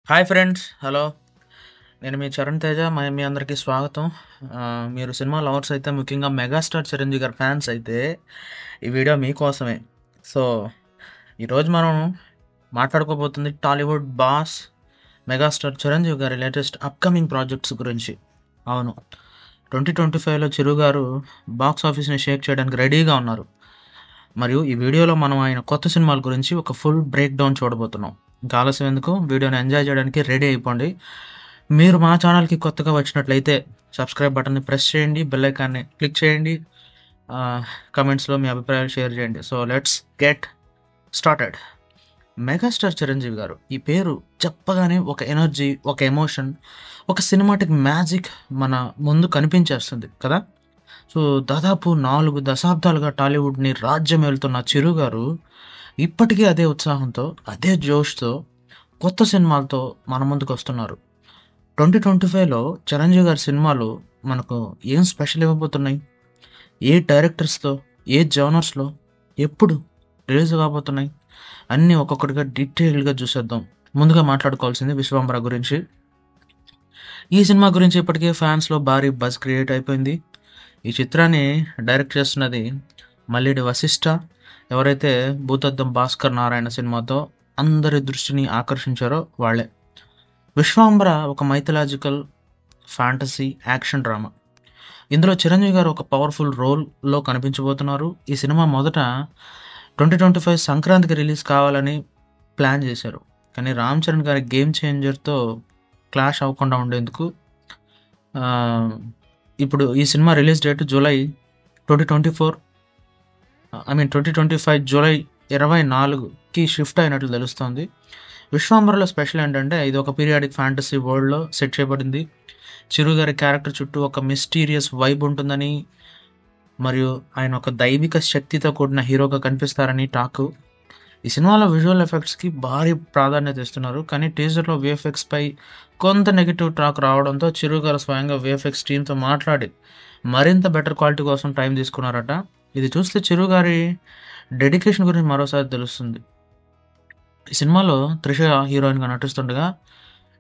Hi friends, hello. నేను మీ చరణ్ తేజ. మీ అందరికీ స్వాగతం. మీరు సినిమా లవర్స్ అయితే, ముఖ్యంగా మెగాస్టార్ చిరంజీవి గారి ఫ్యాన్స్ అయితే ఈ వీడియో మీకోసమే. సో ఈరోజు మనం మాట్లాడుకోబోతుంది టాలీవుడ్ బాస్ మెగాస్టార్ చిరంజీవి గారి లేటెస్ట్ అప్కమింగ్ ప్రాజెక్ట్స్ గురించి. అవును, 2025లో చిరు గారు బాక్స్ ఆఫీస్ని షేక్ చేయడానికి రెడీగా ఉన్నారు. మరియు ఈ వీడియోలో మనం ఆయన కొత్త సినిమాల గురించి ఒక ఫుల్ బ్రేక్ డౌన్ చూడబోతున్నాం. ఇంకా ఆలస్యం ఎందుకు, వీడియోని ఎంజాయ్ చేయడానికి రెడీ అయిపోండి. మీరు మా ఛానల్కి కొత్తగా వచ్చినట్లయితే సబ్స్క్రైబ్ బటన్ని ప్రెస్ చేయండి, బెల్ ఐకాన్ని క్లిక్ చేయండి, కమెంట్స్లో మీ అభిప్రాయాలు షేర్ చేయండి. So let's get started. Megastar Chiranjeevi గారు, ఈ పేరు చెప్పగానే ఒక ఎనర్జీ, ఒక ఎమోషన్, ఒక సినిమాటిక్ మ్యాజిక్ మన ముందు కనిపించేస్తుంది కదా. సో దాదాపు 4 దశాబ్దాలుగా టాలీవుడ్ని రాజ్యం వెళ్తున్న చిరు గారు ఇప్పటికీ అదే ఉత్సాహంతో, అదే జోష్తో కొత్త సినిమాలతో మన ముందుకు వస్తున్నారు. 2025లో చిరంజీవి గారి సినిమాలు మనకు ఏం స్పెషల్ ఇవ్వబోతున్నాయి, ఏ డైరెక్టర్స్తో, ఏ జోనర్స్లో, ఎప్పుడు రిలీజ్ కాబోతున్నాయి, అన్నీ ఒక్కొక్కటిగా డీటెయిల్డ్గా చూసేద్దాం. ముందుగా మాట్లాడుకోవాల్సింది విశ్వంబర గురించి. ఈ సినిమా గురించి ఇప్పటికే ఫ్యాన్స్లో భారీ బజ్ క్రియేట్ అయిపోయింది. ఈ చిత్రాన్ని డైరెక్ట్ చేస్తున్నది మల్లిడి వశిష్ఠ, ఎవరైతే భూతద్దం భాస్కర్ నారాయణ సినిమాతో అందరి దృష్టిని ఆకర్షించారో వాళ్ళే. విశ్వాంబర ఒక మైథలాజికల్ ఫ్యాంటసీ యాక్షన్ డ్రామా. ఇందులో చిరంజీవి గారు ఒక పవర్ఫుల్ రోల్లో కనిపించబోతున్నారు. ఈ సినిమా మొదట 2025 సంక్రాంతికి రిలీజ్ కావాలని ప్లాన్ చేశారు. కానీ రామ్ చరణ్ గారి గేమ్ చేంజర్తో క్లాష్ అవ్వకుండా ఉండేందుకు ఇప్పుడు ఈ cinema release date July 2025 July 24కి షిఫ్ట్ అయినట్లు తెలుస్తోంది. విశ్వాంబరలో స్పెషల్ ఏంటంటే, ఇది ఒక పీరియాడిక్ ఫ్యాంటసీ వరల్డ్లో సెట్ చేయబడింది. చిరు గారి క్యారెక్టర్ చుట్టూ ఒక మిస్టీరియస్ వైబ్ ఉంటుందని, మరియు ఆయన ఒక దైవిక శక్తితో కూడిన హీరోగా కనిపిస్తారని టాకు. ఈ సినిమాలో విజువల్ ఎఫెక్ట్స్కి భారీ ప్రాధాన్యత ఇస్తున్నారు. కానీ టీజర్లో విఎఫ్ఎక్స్పై కొంత నెగిటివ్ టాక్ రావడంతో చిరు గారు స్వయంగా విఎఫ్ఎక్స్ టీంతో మాట్లాడి మరింత బెటర్ క్వాలిటీ కోసం టైం తీసుకున్నారట. ఇది చూస్తే చిరు గారి డెడికేషన్ గురించి మరోసారి తెలుస్తుంది. ఈ సినిమాలో త్రిష హీరోయిన్గా నటిస్తుండగా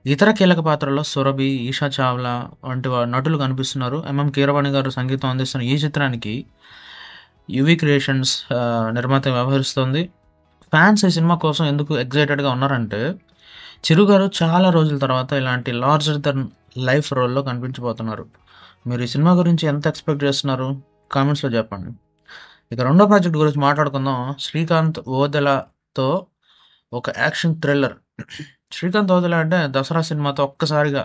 ఇతర కీలక పాత్రల్లో సురభి, ఈషా చావ్లా వంటి నటులు కనిపిస్తున్నారు. ఎంఎం కీరవాణి గారు సంగీతం అందిస్తున్న ఈ చిత్రానికి యువి క్రియేషన్స్ నిర్మాత వ్యవహరిస్తోంది. ఫ్యాన్స్ ఈ సినిమా కోసం ఎందుకు ఎగ్జైటెడ్గా ఉన్నారంటే, చిరు గారు చాలా రోజుల తర్వాత ఇలాంటి లార్జర్ దెన్ లైఫ్ రోల్లో కనిపించబోతున్నారు. మీరు ఈ సినిమా గురించి ఎంత ఎక్స్పెక్ట్ చేస్తున్నారు, కామెంట్స్లో చెప్పండి. ఇక రెండో ప్రాజెక్ట్ గురించి మాట్లాడుకుందాం. శ్రీకాంత్ ఓదెలాతో ఒక యాక్షన్ థ్రిల్లర్. శ్రీకాంత్ ఓదెలా అంటే దసరా సినిమాతో ఒక్కసారిగా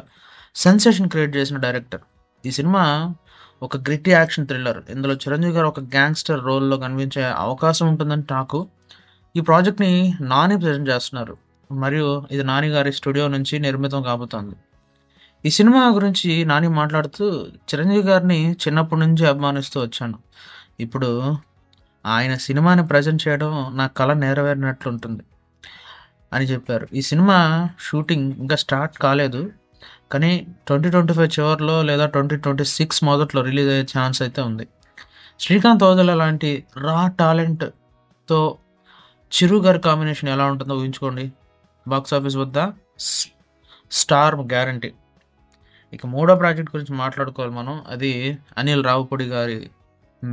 సెన్సేషన్ క్రియేట్ చేసిన డైరెక్టర్. ఈ సినిమా ఒక గ్రిట్టి యాక్షన్ థ్రిల్లర్. ఇందులో చిరంజీవి గారు ఒక గ్యాంగ్స్టర్ రోల్లో కనిపించే అవకాశం ఉంటుందని టాకు. ఈ ప్రాజెక్ట్ని నాని ప్రజెంట్ చేస్తున్నారు, మరియు ఇది నాని గారి స్టూడియో నుంచి నిర్మితం కాబోతోంది. ఈ సినిమా గురించి నాని మాట్లాడుతూ, చిరంజీవి గారిని చిన్నప్పటి నుంచి అభిమానిస్తూ వచ్చాను. ఇప్పుడు ఆయన సినిమాని ప్రజెంట్ చేయడం నా కళ నెరవేరినట్లు ఉంటుంది అని చెప్పారు. ఈ సినిమా షూటింగ్ ఇంకా స్టార్ట్ కాలేదు, కానీ 2025 చివరిలో లేదా 2026 మొదట్లో రిలీజ్ అయ్యే ఛాన్స్ అయితే ఉంది. శ్రీకాంత్ ఓదెలా లాంటి రా టాలెంట్తో చిరు గారి కాంబినేషన్ ఎలా ఉంటుందో ఊహించుకోండి. బాక్స్ ఆఫీస్ వద్ద స్టార్ గ్యారంటీ. ఇక మూడో ప్రాజెక్ట్ గురించి మాట్లాడుకోవాలి మనం. అది అనిల్ రావుపూడి గారి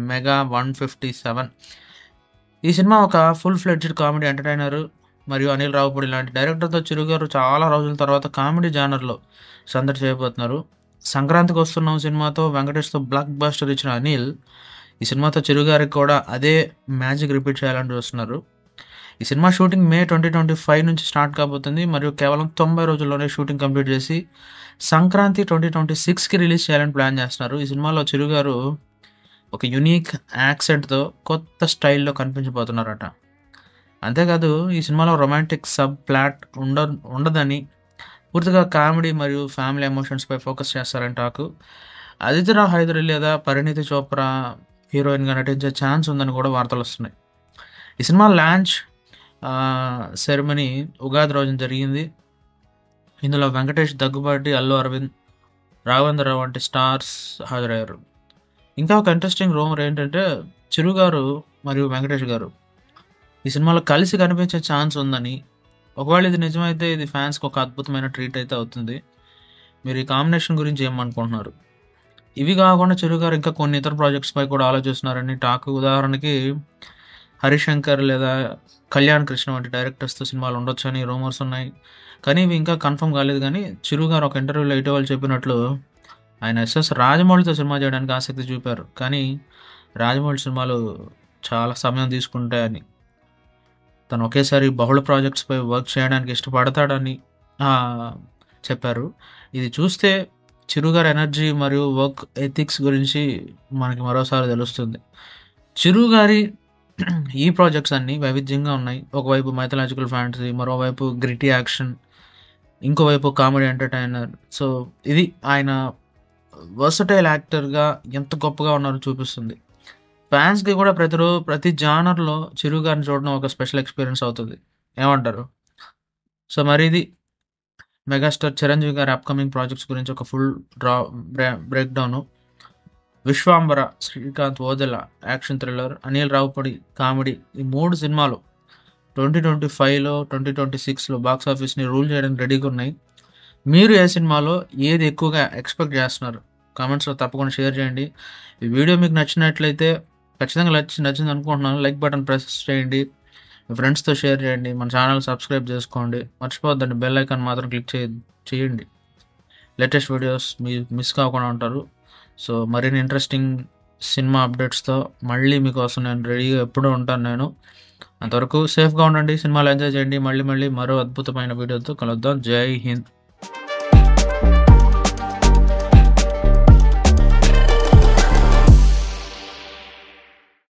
మెగా 157. ఈ సినిమా ఒక ఫుల్ ఫ్లెడ్జ్డ్ కామెడీ ఎంటర్టైనర్, మరియు అనిల్ రావుపూడి లాంటి డైరెక్టర్తో చిరు గారు చాలా రోజుల తర్వాత కామెడీ జానర్లో సందడి చేయబోతున్నారు. సంక్రాంతికి వస్తున్నాం సినిమాతో వెంకటేష్తో బ్లాక్ బస్టర్ ఇచ్చిన అనిల్ ఈ సినిమాతో చిరు గారికి కూడా అదే మ్యాజిక్ రిపీట్ చేయాలని చూస్తున్నారు. ఈ సినిమా షూటింగ్ మే 2025 నుంచి స్టార్ట్ కాబోతుంది, మరియు కేవలం 90 రోజుల్లోనే షూటింగ్ కంప్లీట్ చేసి సంక్రాంతి 2026కి రిలీజ్ చేయాలని ప్లాన్ చేస్తున్నారు. ఈ సినిమాలో చిరు గారు ఒక యూనిక్ యాక్సెంట్తో కొత్త స్టైల్లో కనిపించబోతున్నారట. అంతేకాదు, ఈ సినిమాలో రొమాంటిక్ సబ్ ప్లాట్ ఉండదని, పూర్తిగా కామెడీ మరియు ఫ్యామిలీ ఎమోషన్స్పై ఫోకస్ చేస్తారని టాకు. అదితిరావు హైదరి లేదా పరిణీతి చోప్రా హీరోయిన్గా నటించే ఛాన్స్ ఉందని కూడా వార్తలు వస్తున్నాయి. ఈ సినిమా లాంచ్ సెరమనీ ఉగాది రోజున జరిగింది. ఇందులో వెంకటేష్, దగ్గుబాటి, అల్లు అరవింద్, రాఘవేంద్రరావు వంటి స్టార్స్ హాజరయ్యారు. ఇంకా ఒక ఇంట్రెస్టింగ్ రూమర్ ఏంటంటే, చిరు గారు మరియు వెంకటేష్ గారు ఈ సినిమాలో కలిసి కనిపించే ఛాన్స్ ఉందని ఒకవేళ ఇది నిజమైతే ఇది ఫ్యాన్స్కి ఒక అద్భుతమైన ట్రీట్ అయితే అవుతుంది. మీరు ఈ కాంబినేషన్ గురించి ఏమనుకుంటున్నారు? ఇవి కాకుండా చిరు గారు ఇంకా కొన్ని ఇతర ప్రాజెక్ట్స్పై కూడా ఆలోచిస్తున్నారని టాక్. ఉదాహరణకి హరిశంకర్ లేదా కళ్యాణ్ కృష్ణ వంటి డైరెక్టర్స్తో సినిమాలు ఉండొచ్చని రూమర్స్ ఉన్నాయి. కానీ ఇవి ఇంకా కన్ఫర్మ్ కాలేదు. కానీ చిరు గారు ఒక ఇంటర్వ్యూలో ఇటీవల చెప్పినట్లు ఆయన ఎస్ఎస్ రాజమౌళితో సినిమా చేయడానికి ఆసక్తి చూపారు. కానీ రాజమౌళి సినిమాలు చాలా సమయం తీసుకుంటాయని, తను ఒకేసారి బహుళ ప్రాజెక్ట్స్పై వర్క్ చేయడానికి ఇష్టపడతాడని చెప్పారు. ఇది చూస్తే చిరు గారి ఎనర్జీ మరియు వర్క్ ఎథిక్స్ గురించి మనకి మరోసారి తెలుస్తుంది. చిరు గారి ఈ ప్రాజెక్ట్స్ అన్నీ వైవిధ్యంగా ఉన్నాయి. ఒకవైపు మైథలాజికల్ ఫ్యాంటసీ, మరోవైపు గ్రిటీ యాక్షన్, ఇంకోవైపు కామెడీ ఎంటర్టైనర్. సో ఇది ఆయన వర్సటైల్ యాక్టర్గా ఎంత గొప్పగా ఉన్నారో చూపిస్తుంది. ఫ్యాన్స్కి కూడా ప్రతి జానర్లో చిరు గారిని చూడడం ఒక స్పెషల్ ఎక్స్పీరియన్స్ అవుతుంది. ఏమంటారు? సో మరి ఇది మెగాస్టార్ చిరంజీవి గారి అప్కమింగ్ ప్రాజెక్ట్స్ గురించి ఒక full break down. Vishwambhara, Srikanth Odela action thriller, Anil Ravipudi comedy, ఈ 3 సినిమాలు 2025లో 2026లో బాక్స్ ఆఫీస్ని రూల్ చేయడానికి రెడీగా ఉన్నాయి. మీరు ఏ సినిమాలో ఏది ఎక్కువగా ఎక్స్పెక్ట్ చేస్తున్నారు? కామెంట్స్లో తప్పకుండా షేర్ చేయండి. ఈ వీడియో మీకు నచ్చినట్లయితే ఖచ్చితంగా నచ్చింది అనుకుంటున్నాను. లైక్ బటన్ ప్రెస్ చేయండి, మీ ఫ్రెండ్స్తో షేర్ చేయండి, మన ఛానల్ సబ్స్క్రైబ్ చేసుకోండి, మర్చిపోద్దండి బెల్ ఐకాన్ మాత్రం క్లిక్ చేయండి. లేటెస్ట్ వీడియోస్ మిస్ కాకుండా ఉంటారు. సో మరిన్ని ఇంట్రెస్టింగ్ సినిమా అప్డేట్స్తో మళ్ళీ మీకోసం నేను రెడీగా ఎప్పుడూ ఉంటాను నేను. అంతవరకు సేఫ్గా ఉండండి, సినిమాలు ఎంజాయ్ చేయండి. మళ్ళీ మరో అద్భుతమైన వీడియోతో కలుద్దాం. జై హింద్.